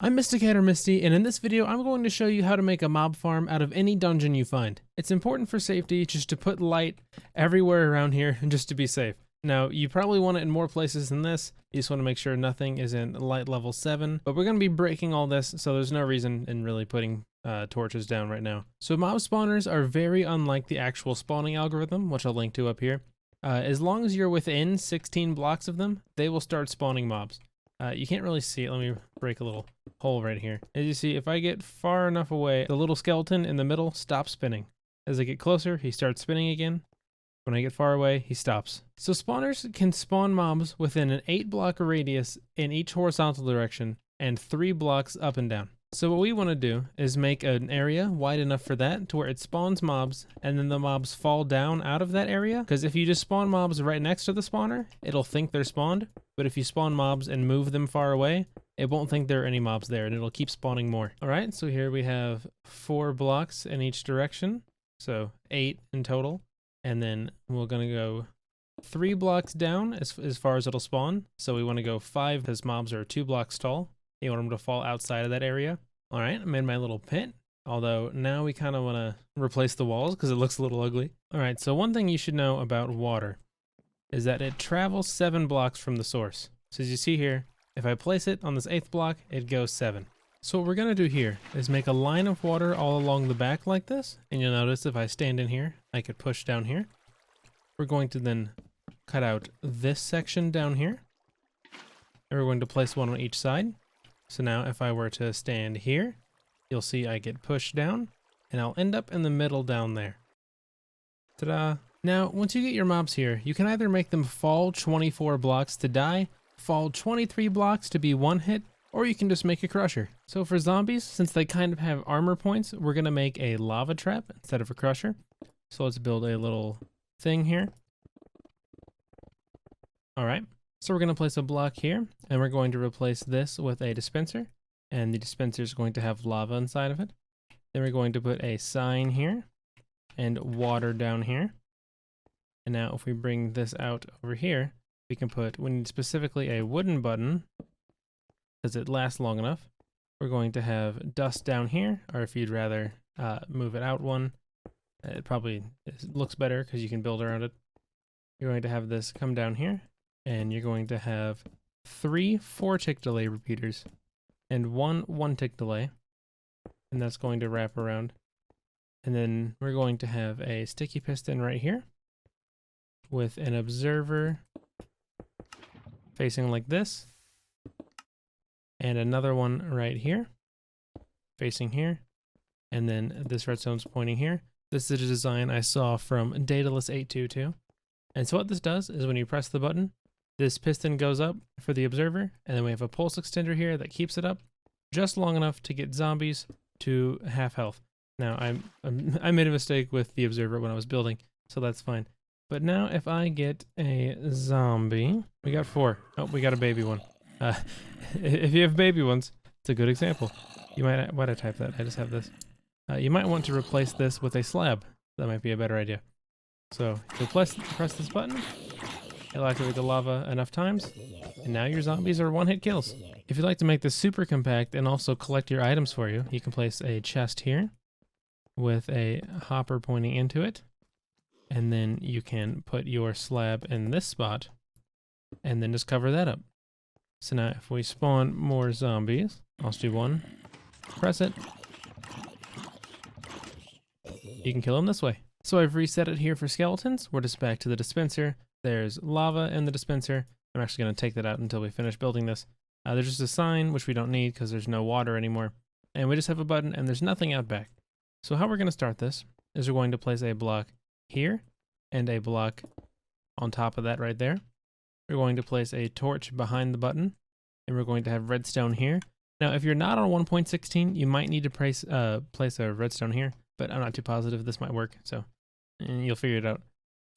I'm Mysticat or Misty, and in this video I'm going to show you how to make a mob farm out of any dungeon you find. It's important for safety just to put light everywhere around here and just to be safe. Now, you probably want it in more places than this. You just want to make sure nothing is in light level 7, but we're going to be breaking all this, so there's no reason in really putting torches down right now. So mob spawners are very unlike the actual spawning algorithm, which I'll link to up here. As long as you're within 16 blocks of them, they will start spawning mobs. You can't really see it. Let me break a little hole right here. As you see, if I get far enough away, the little skeleton in the middle stops spinning. As I get closer, he starts spinning again. When I get far away, he stops. So spawners can spawn mobs within an 8-block radius in each horizontal direction and 3 blocks up and down. So what we want to do is make an area wide enough for that to where it spawns mobs and then the mobs fall down out of that area. Because if you just spawn mobs right next to the spawner, it'll think they're spawned. But if you spawn mobs and move them far away, it won't think there are any mobs there and it'll keep spawning more. All right, so here we have 4 blocks in each direction. So 8 in total. And then we're going to go 3 blocks down as far as it'll spawn. So we want to go 5 because mobs are 2 blocks tall. You want them to fall outside of that area. All right, I made my little pit. Although now we kind of want to replace the walls because it looks a little ugly. All right, so one thing you should know about water is that it travels 7 blocks from the source. So as you see here, if I place it on this 8th block, it goes 7. So what we're gonna do here is make a line of water all along the back like this. And you'll notice if I stand in here, I could push down here. We're going to then cut out this section down here. And we're going to place one on each side. So now if I were to stand here, you'll see I get pushed down and I'll end up in the middle down there. Ta-da! Now, once you get your mobs here, you can either make them fall 24 blocks to die, fall 23 blocks to be 1 hit, or you can just make a crusher. So for zombies, since they kind of have armor points, we're gonna make a lava trap instead of a crusher. So let's build a little thing here. All right. So we're going to place a block here, and we're going to replace this with a dispenser, and the dispenser is going to have lava inside of it. Then we're going to put a sign here, and water down here. And now if we bring this out over here, we need specifically a wooden button, because it lasts long enough. We're going to have dust down here, or if you'd rather move it out one, it probably looks better because you can build around it. You're going to have this come down here. And you're going to have 3 4-tick delay repeaters and 1 1-tick delay. And that's going to wrap around. And then we're going to have a sticky piston right here with an observer facing like this. And another one right here facing here. And then this redstone's pointing here. This is a design I saw from Daedalus822. And so what this does is when you press the button, this piston goes up for the observer, and then we have a pulse extender here that keeps it up just long enough to get zombies to half health. Now, I made a mistake with the observer when I was building, so that's fine. But now if I get a zombie, we got 4. Oh, we got a baby one. If you have baby ones, it's a good example. You might, why'd I type that? I just have this. You might want to replace this with a slab. That might be a better idea. So you'll press this button. It'll activate the lava enough times, and now your zombies are 1-hit kills. If you'd like to make this super compact and also collect your items for you, you can place a chest here with a hopper pointing into it, and then you can put your slab in this spot, and then just cover that up. So now if we spawn more zombies, I'll just do 1, press it, you can kill them this way. So I've reset it here for skeletons. We're just back to the dispenser. There's lava in the dispenser. I'm actually going to take that out until we finish building this. There's just a sign, which we don't need because there's no water anymore. And we just have a button, and there's nothing out back. So how we're going to start this is we're going to place a block here and a block on top of that right there. We're going to place a torch behind the button, and we're going to have redstone here. Now, if you're not on 1.16, you might need to place a redstone here, but I'm not too positive this might work, so and you'll figure it out.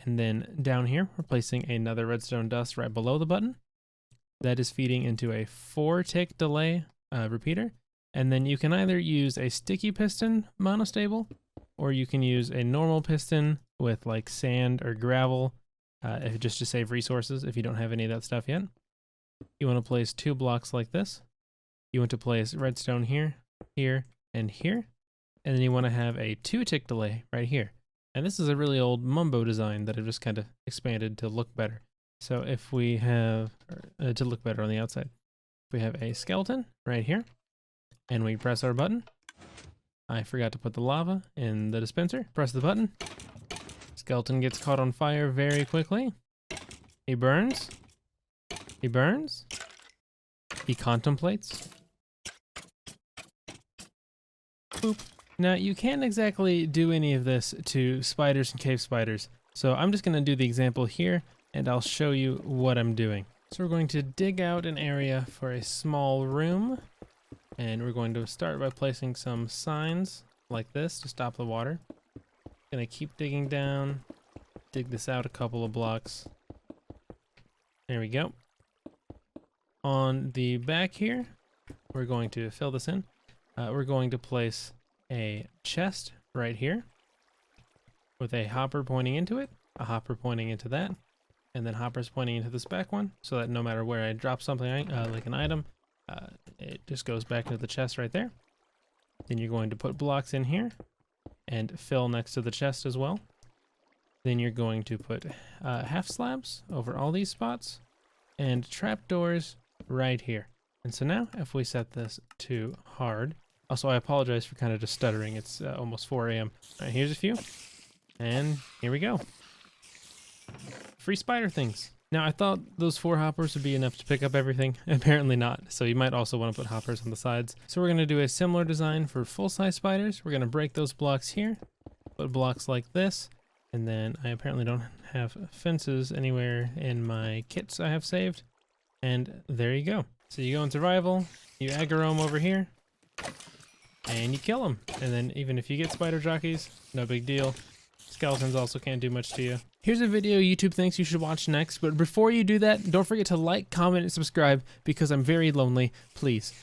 And then down here, we're placing another redstone dust right below the button. That is feeding into a 4-tick delay repeater. And then you can either use a sticky piston monostable, or you can use a normal piston with like sand or gravel, just to save resources if you don't have any of that stuff yet. You want to place 2 blocks like this. you want to place redstone here, here, and here. And then you want to have a 2-tick delay right here. And this is a really old Mumbo design that I've just kind of expanded to look better. So if we have, to look better on the outside, if we have a skeleton right here, and we press our button, I forgot to put the lava in the dispenser, press the button, skeleton gets caught on fire very quickly, he burns, he contemplates, boop. Now you can't exactly do any of this to spiders and cave spiders, so I'm just going to do the example here and I'll show you what I'm doing. So we're going to dig out an area for a small room, and we're going to start by placing some signs like this to stop the water. Gonna keep digging down, dig this out a couple of blocks. There we go. On the back here, we're going to fill this in. We're going to place a chest right here with a hopper pointing into it, a hopper pointing into that, and then hoppers pointing into this back one, so that no matter where I drop something like an item, it just goes back into the chest right there. Then you're going to put blocks in here and fill next to the chest as well. Then you're going to put half slabs over all these spots and trapdoors right here. And so now if we set this to hard, also I apologize for kind of just stuttering, it's almost 4 a.m. All right, here's a few, and here we go. Free spider things. Now I thought those 4 hoppers would be enough to pick up everything, apparently not, so you might also want to put hoppers on the sides. So we're going to do a similar design for full-size spiders. We're going to break those blocks here, put blocks like this, and then I apparently don't have fences anywhere in my kits I have saved, and there you go. So you go in survival, you aggro them over here, and you kill them. And then even if you get spider jockeys, no big deal. Skeletons also can't do much to you. Here's a video YouTube thinks you should watch next, but before you do that, don't forget to like, comment, and subscribe because I'm very lonely. Please.